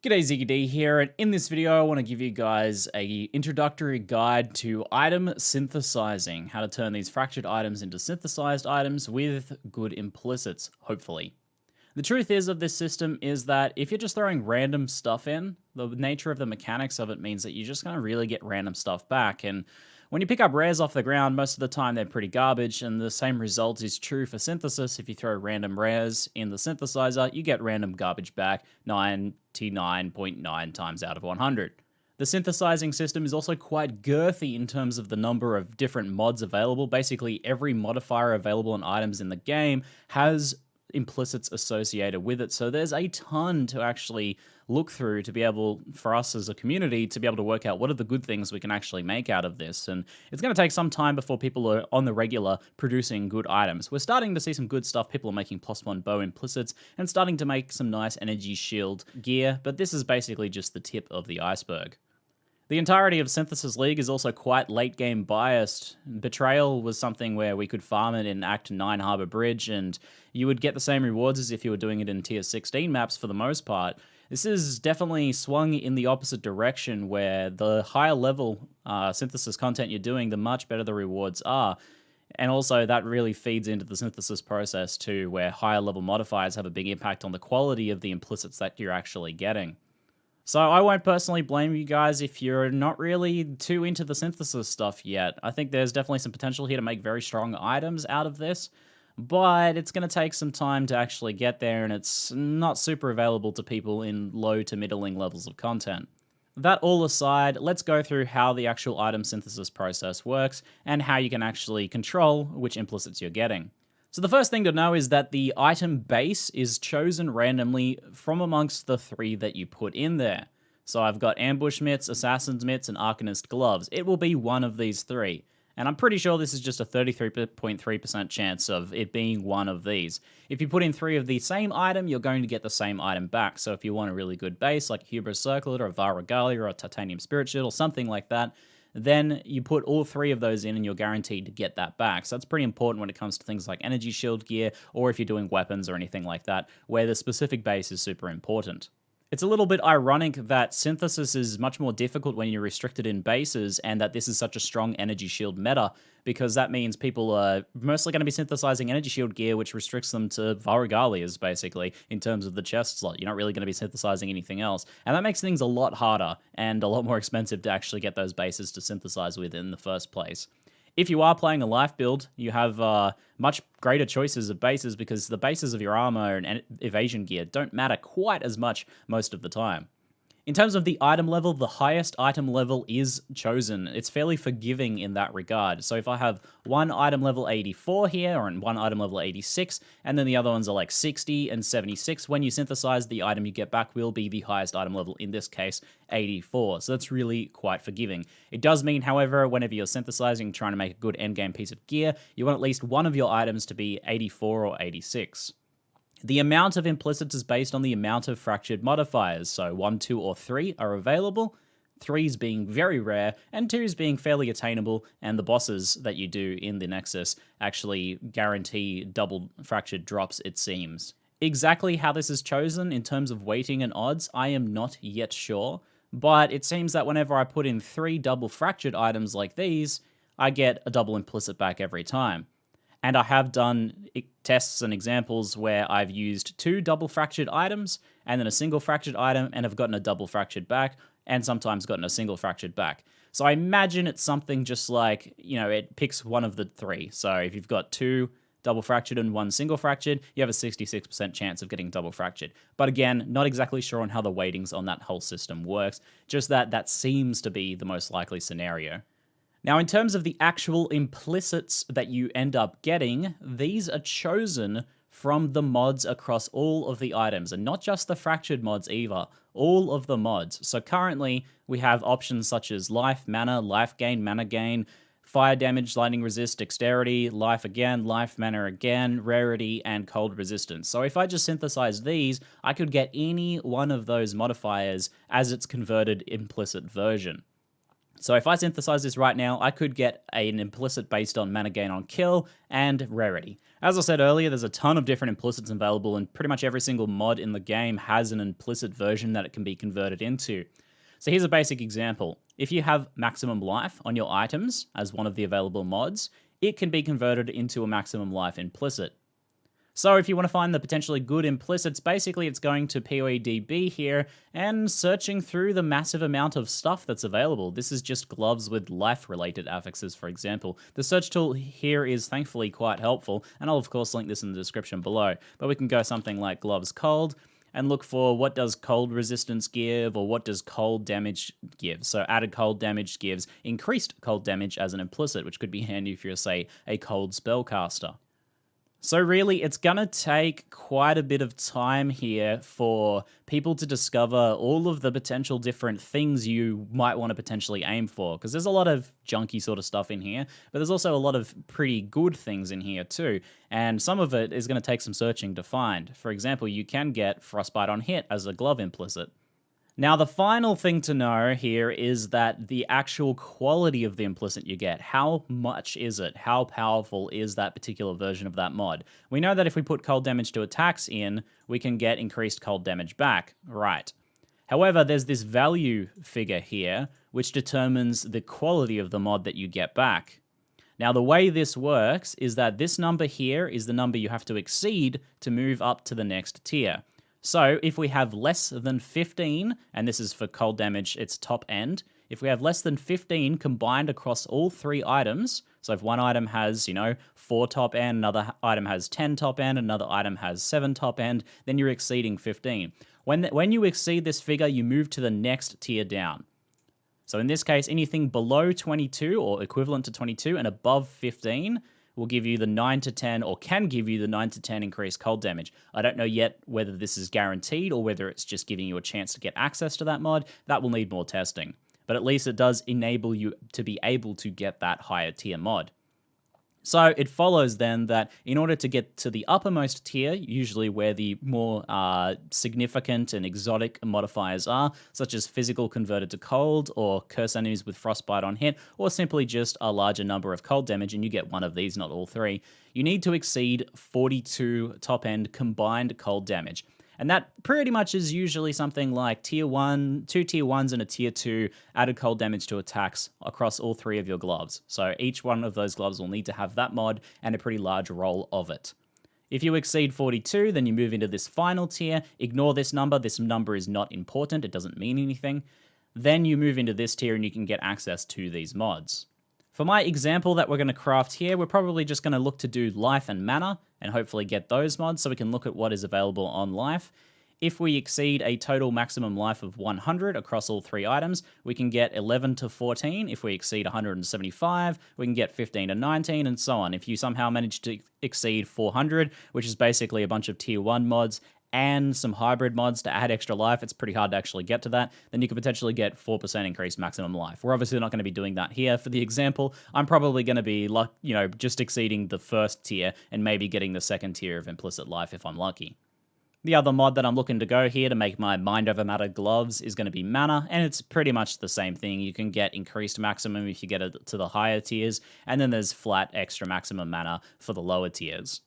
G'day, ZiggyD here, and in this video I want to give you guys a introductory guide to item synthesizing, how to turn these fractured items into synthesized items with good implicits, hopefully. The truth is of this system is that if you're just throwing random stuff in, the nature of the mechanics of it means that you're just going to really get random stuff back, and when you pick up rares off the ground, most of the time they're pretty garbage, and the same result is true for synthesis. If you throw random rares in the synthesizer, you get random garbage back 99.9 times out of 100. The synthesizing system is also quite girthy in terms of the number of different mods available. Basically, every modifier available in items in the game has implicits associated with it. So there's a ton to actually look through to be able, for us as a community, to be able to work out what are the good things we can actually make out of this. And it's going to take some time before people are on the regular producing good items. We're starting to see some good stuff. People are making +1 bow implicits and starting to make some nice energy shield gear, but this is basically just the tip of the iceberg. The entirety of Synthesis League is also quite late game biased. Betrayal was something where we could farm it in Act 9 Harbour Bridge, and you would get the same rewards as if you were doing it in Tier 16 maps for the most part. This is definitely swung in the opposite direction, where the higher level synthesis content you're doing, the much better the rewards are. And also that really feeds into the synthesis process too, where higher level modifiers have a big impact on the quality of the implicits that you're actually getting. So I won't personally blame you guys if you're not really too into the synthesis stuff yet. I think there's definitely some potential here to make very strong items out of this, but it's going to take some time to actually get there, and it's not super available to people in low to middling levels of content. That all aside, let's go through how the actual item synthesis process works and how you can actually control which implicits you're getting. So the first thing to know is that the item base is chosen randomly from amongst the 3 that you put in there. So I've got Ambush Mitts, Assassin's Mitts, and Arcanist Gloves. It will be one of these 3. And I'm pretty sure this is just a 33.3% chance of it being one of these. If you put in 3 of the same item, you're going to get the same item back. So if you want a really good base, like a Hubris Circlet, or a Var Regalia, or a Titanium Spirit Shield, or something like that, then you put all 3 of those in and you're guaranteed to get that back. So that's pretty important when it comes to things like energy shield gear, or if you're doing weapons or anything like that, where the specific base is super important. It's a little bit ironic that synthesis is much more difficult when you're restricted in bases, and that this is such a strong energy shield meta, because that means people are mostly going to be synthesizing energy shield gear, which restricts them to Var Regalias, basically, in terms of the chest slot. You're not really going to be synthesizing anything else, and that makes things a lot harder and a lot more expensive to actually get those bases to synthesize with in the first place. If you are playing a life build, you have much greater choices of bases, because the bases of your armor and evasion gear don't matter quite as much most of the time. In terms of the item level, the highest item level is chosen. It's fairly forgiving in that regard. So if I have one item level 84 here, or one item level 86, and then the other ones are like 60 and 76, when you synthesize, the item you get back will be the highest item level, in this case, 84. So that's really quite forgiving. It does mean, however, whenever you're synthesizing, trying to make a good endgame piece of gear, you want at least one of your items to be 84 or 86. The amount of implicits is based on the amount of fractured modifiers, so 1, 2, or 3 are available, 3s being very rare, and 2s being fairly attainable, and the bosses that you do in the Nexus actually guarantee double fractured drops, it seems. Exactly how this is chosen in terms of weighting and odds, I am not yet sure, but it seems that whenever I put in 3 double fractured items like these, I get a double implicit back every time. And I have done tests and examples where I've used 2 double fractured items and then a single fractured item, and have gotten a double fractured back, and sometimes gotten a single fractured back. So I imagine it's something just like, it picks one of the 3. So if you've got 2 double fractured and 1 single fractured, you have a 66% chance of getting double fractured. But again, not exactly sure on how the weightings on that whole system works, just that seems to be the most likely scenario. Now, in terms of the actual implicits that you end up getting, these are chosen from the mods across all of the items, and not just the fractured mods either, all of the mods. So currently, we have options such as life, mana gain, fire damage, lightning resist, dexterity, life again, life, mana again, rarity, and cold resistance. So if I just synthesize these, I could get any one of those modifiers as its converted implicit version. So if I synthesize this right now, I could get an implicit based on mana gain on kill and rarity. As I said earlier, there's a ton of different implicits available, and pretty much every single mod in the game has an implicit version that it can be converted into. So here's a basic example. If you have maximum life on your items as one of the available mods, it can be converted into a maximum life implicit. So if you want to find the potentially good implicits, basically it's going to PoEDB here and searching through the massive amount of stuff that's available. This is just gloves with life-related affixes, for example. The search tool here is thankfully quite helpful, and I'll of course link this in the description below. But we can go something like gloves cold, and look for what does cold resistance give, or what does cold damage give. So added cold damage gives increased cold damage as an implicit, which could be handy if you're, say, a cold spellcaster. So really, it's going to take quite a bit of time here for people to discover all of the potential different things you might want to potentially aim for, because there's a lot of junky sort of stuff in here, but there's also a lot of pretty good things in here too, and some of it is going to take some searching to find. For example, you can get Frostbite on hit as a glove implicit. Now, the final thing to know here is that the actual quality of the implicit you get, how much is it? How powerful is that particular version of that mod? We know that if we put cold damage to attacks in, we can get increased cold damage back, right? However, there's this value figure here, which determines the quality of the mod that you get back. Now, the way this works is that this number here is the number you have to exceed to move up to the next tier. So if we have less than 15, and this is for cold damage, its top end, if we have less than 15 combined across all three items, so if one item has, 4 top end, another item has 10 top end, another item has 7 top end, then you're exceeding 15. When you exceed this figure, you move to the next tier down. So in this case, anything below 22 or equivalent to 22 and above 15 will give you the 9 to 10, or can give you the 9 to 10 increased cold damage. I don't know yet whether this is guaranteed or whether it's just giving you a chance to get access to that mod. That will need more testing. But at least it does enable you to be able to get that higher tier mod. So it follows then that in order to get to the uppermost tier, usually where the more significant and exotic modifiers are, such as physical converted to cold, or curse enemies with frostbite on hit, or simply just a larger number of cold damage, and you get one of these, not all three, you need to exceed 42 top end combined cold damage. And that pretty much is usually something like tier 1, 2 tier 1s and a tier 2 added cold damage to attacks across all three of your gloves. So each one of those gloves will need to have that mod and a pretty large roll of it. If you exceed 42, then you move into this final tier. Ignore this number. This number is not important. It doesn't mean anything. Then you move into this tier and you can get access to these mods. For my example that we're going to craft here, we're probably just going to look to do life and mana and hopefully get those mods so we can look at what is available on life. If we exceed a total maximum life of 100 across all three items, we can get 11 to 14. If we exceed 175, we can get 15 to 19 and so on. If you somehow manage to exceed 400, which is basically a bunch of tier 1 mods, and some hybrid mods to add extra life, it's pretty hard to actually get to that, then you could potentially get 4% increased maximum life. We're obviously not going to be doing that here for the example. I'm probably going to be, just exceeding the first tier and maybe getting the second tier of implicit life if I'm lucky. The other mod that I'm looking to go here to make my mind over matter gloves is going to be mana, and it's pretty much the same thing. You can get increased maximum if you get it to the higher tiers, and then there's flat extra maximum mana for the lower tiers.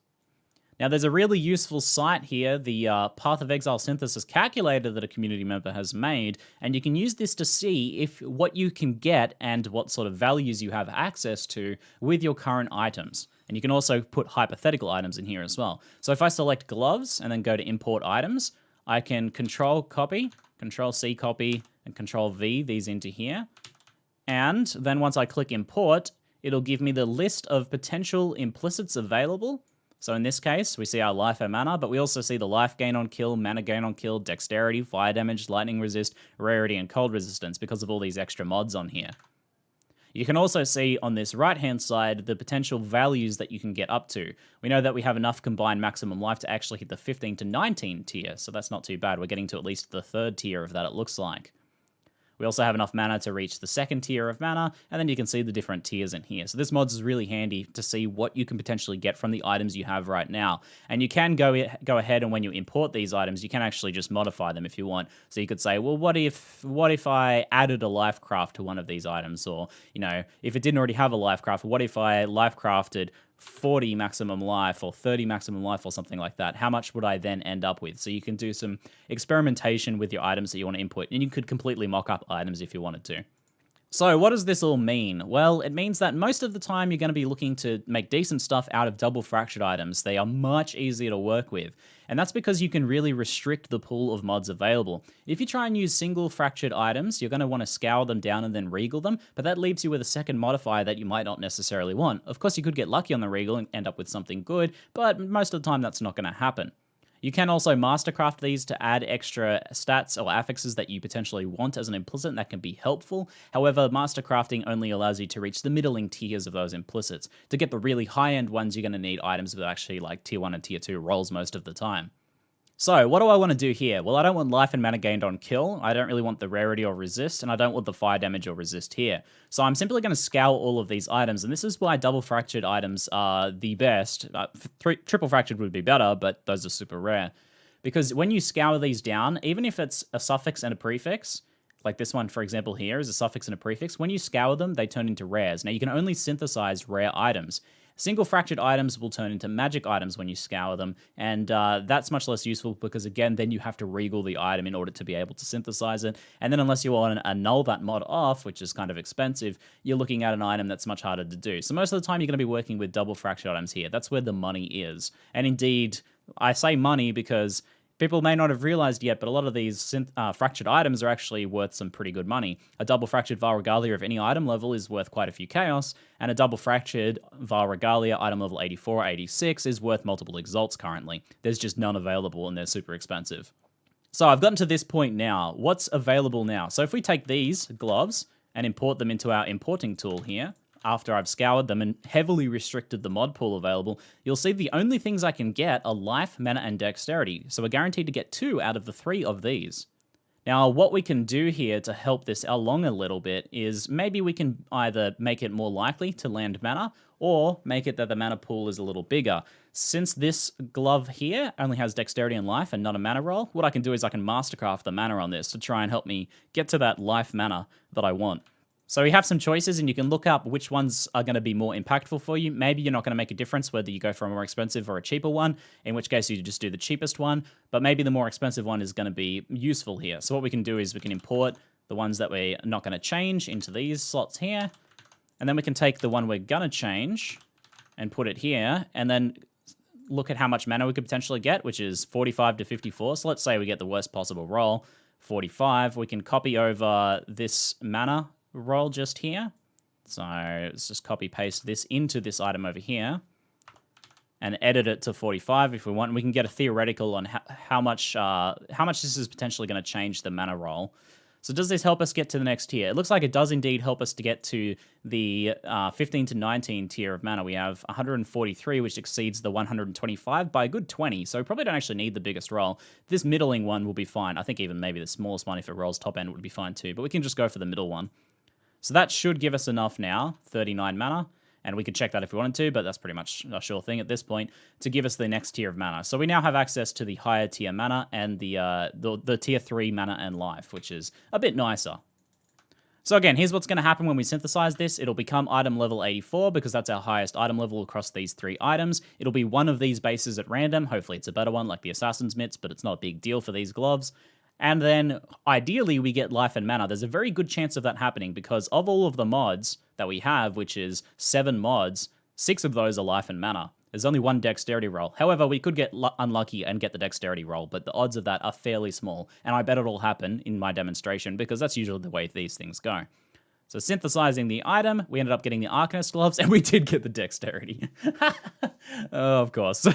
Now, there's a really useful site here, the Path of Exile synthesis calculator that a community member has made, and you can use this to see what you can get and what sort of values you have access to with your current items. And you can also put hypothetical items in here as well. So if I select gloves and then go to import items, I can control copy, control C copy, and control V these into here. And then once I click import, it'll give me the list of potential implicits available. So in this case, we see our life and mana, but we also see the life gain on kill, mana gain on kill, dexterity, fire damage, lightning resist, rarity, and cold resistance because of all these extra mods on here. You can also see on this right-hand side the potential values that you can get up to. We know that we have enough combined maximum life to actually hit the 15 to 19 tier, so that's not too bad. We're getting to at least the third tier of that, it looks like. We also have enough mana to reach the second tier of mana, and then you can see the different tiers in here. So this mod is really handy to see what you can potentially get from the items you have right now. And you can go ahead and when you import these items, you can actually just modify them if you want. So you could say, well, what if I added a life craft to one of these items? Or, you know, if it didn't already have a life craft, what if I life crafted 40 maximum life or 30 maximum life or something like that? How much would I then end up with? So you can do some experimentation with your items that you want to input, and you could completely mock up items if you wanted to. So what does this all mean? Well, it means that most of the time you're going to be looking to make decent stuff out of double fractured items. They are much easier to work with. And that's because you can really restrict the pool of mods available. If you try and use single fractured items, you're going to want to scour them down and then regal them, but that leaves you with a second modifier that you might not necessarily want. Of course, you could get lucky on the regal and end up with something good, but most of the time that's not going to happen. You can also mastercraft these to add extra stats or affixes that you potentially want as an implicit, and that can be helpful. However, mastercrafting only allows you to reach the middling tiers of those implicits. To get the really high-end ones, you're going to need items with actually like tier 1 and tier 2 rolls most of the time. So, what do I want to do here? Well, I don't want life and mana gained on kill, I don't really want the rarity or resist, and I don't want the fire damage or resist here. So I'm simply going to scour all of these items, and this is why double fractured items are the best. Triple fractured would be better, but those are super rare. Because when you scour these down, even if it's a suffix and a prefix, like this one, for example, here is a suffix and a prefix, when you scour them, they turn into rares. Now, you can only synthesize rare items. Single fractured items will turn into magic items when you scour them, and that's much less useful because, again, then you have to regal the item in order to be able to synthesize it. And then unless you want to annul that mod off, which is kind of expensive, you're looking at an item that's much harder to do. So most of the time you're going to be working with double fractured items here. That's where the money is. And indeed, I say money because people may not have realized yet, but a lot of these fractured items are actually worth some pretty good money. A double fractured Val Regalia of any item level is worth quite a few chaos, and a double fractured Val Regalia item level 84, 86 is worth multiple exalts currently. There's just none available, and they're super expensive. So I've gotten to this point now. What's available now? So if we take these gloves and import them into our importing tool here, after I've scoured them and heavily restricted the mod pool available, you'll see the only things I can get are life, mana, and dexterity. So we're guaranteed to get 2 out of the 3 of these. Now, what we can do here to help this along a little bit is maybe we can either make it more likely to land mana or make it that the mana pool is a little bigger. Since this glove here only has dexterity and life and not a mana roll, what I can do is I can mastercraft the mana on this to try and help me get to that life mana that I want. So we have some choices, and you can look up which ones are going to be more impactful for you. Maybe you're not going to make a difference whether you go for a more expensive or a cheaper one, in which case you just do the cheapest one, but maybe the more expensive one is going to be useful here. So what we can do is we can import the ones that we're not going to change into these slots here, and then we can take the one we're going to change and put it here, and then look at how much mana we could potentially get, which is 45 to 54. So let's say we get the worst possible roll, 45. We can copy over this mana roll just here. So let's just copy paste this into this item over here and edit it to 45 if we want. We can get a theoretical on how much this is potentially going to change the mana roll. So does this help us get to the next tier? It looks like it does indeed help us to get to the 15 to 19 tier of mana. We have 143, which exceeds the 125 by a good 20, so we probably don't actually need the biggest roll. This middling one will be fine. I think even maybe the smallest one, if it rolls top end, would be fine too, but we can just go for the middle one. So that should give us enough now, 39 mana, and we could check that if we wanted to, but that's pretty much a sure thing at this point, to give us the next tier of mana. So we now have access to the higher tier mana and the tier 3 mana and life, which is a bit nicer. So again, here's what's going to happen when we synthesize this. It'll become item level 84 because that's our highest item level across these 3 items. It'll be one of these bases at random. Hopefully it's a better one like the Assassin's Mitts, but it's not a big deal for these gloves. And then, ideally, we get life and mana. There's a very good chance of that happening because of all of the mods that we have, which is 7 mods, 6 of those are life and mana. There's only 1 dexterity roll. However, we could get unlucky and get the dexterity roll, but the odds of that are fairly small. And I bet it'll happen in my demonstration because that's usually the way these things go. So synthesizing the item, we ended up getting the Arcanist gloves, and we did get the dexterity. Oh, of course.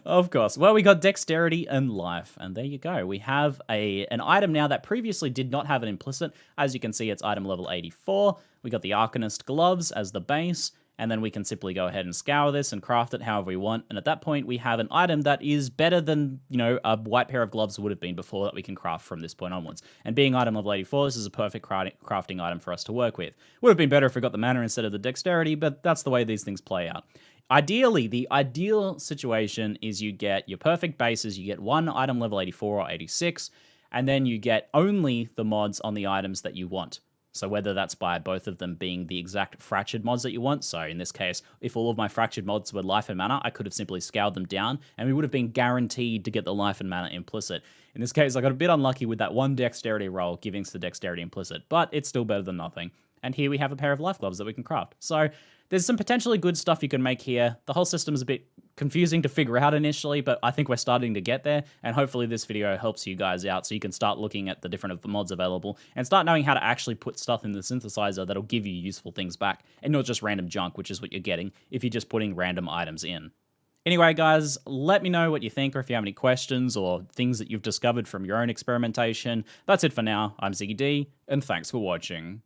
Of course. Well, we got dexterity and life, and there you go. We have an item now that previously did not have an implicit. As you can see, it's item level 84. We got the Arcanist gloves as the base, and then we can simply go ahead and scour this and craft it however we want. And at that point, we have an item that is better than, a white pair of gloves would have been before that we can craft from this point onwards. And being item level 84, this is a perfect crafting item for us to work with. Would have been better if we got the mana instead of the dexterity, but that's the way these things play out. Ideally, the ideal situation is you get your perfect bases, you get one item level 84 or 86, and then you get only the mods on the items that you want. So whether that's by both of them being the exact fractured mods that you want. So in this case, if all of my fractured mods were life and mana, I could have simply scaled them down and we would have been guaranteed to get the life and mana implicit. In this case, I got a bit unlucky with that one dexterity roll giving us the dexterity implicit, but it's still better than nothing. And here we have a pair of life gloves that we can craft. So there's some potentially good stuff you can make here. The whole system is a bit confusing to figure out initially, but I think we're starting to get there, and hopefully this video helps you guys out so you can start looking at the different mods available and start knowing how to actually put stuff in the synthesizer that'll give you useful things back, and not just random junk, which is what you're getting if you're just putting random items in. Anyway, guys, let me know what you think or if you have any questions or things that you've discovered from your own experimentation. That's it for now. I'm ZiggyD, and thanks for watching.